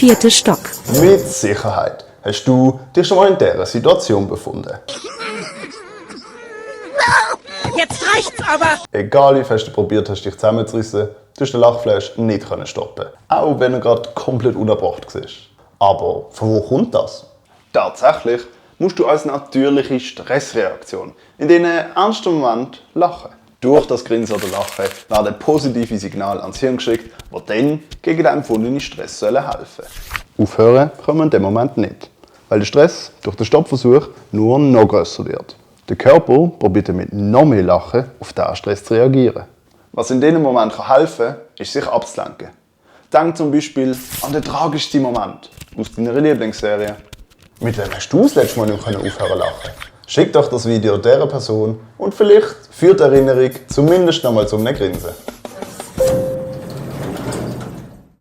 4. Stock. Mit Sicherheit hast du dich schon mal in dieser Situation befunden. Jetzt reicht's aber! Egal wie fest du probiert hast, dich zusammenzureissen, du hast den Lachflash nicht stoppen. Auch wenn er gerade komplett unabbracht war. Aber von wo kommt das? Tatsächlich musst du als natürliche Stressreaktion in diesen ernsten Moment lachen. Durch das Grinsen oder Lachen werden positive Signale ans Hirn geschickt, die dann gegen den empfundenen Stress helfen sollen. Aufhören können wir in dem Moment nicht, weil der Stress durch den Stoppversuch nur noch grösser wird. Der Körper probiert mit noch mehr Lachen auf diesen Stress zu reagieren. Was in diesem Moment helfen kann, ist sich abzulenken. Denk zum Beispiel an den tragischsten Moment aus deiner Lieblingsserie. Mit wem hast du das letzte Mal nicht aufhören zu lachen? Schick doch das Video dieser Person und vielleicht führt die Erinnerung zumindest nochmal zum Grinsen.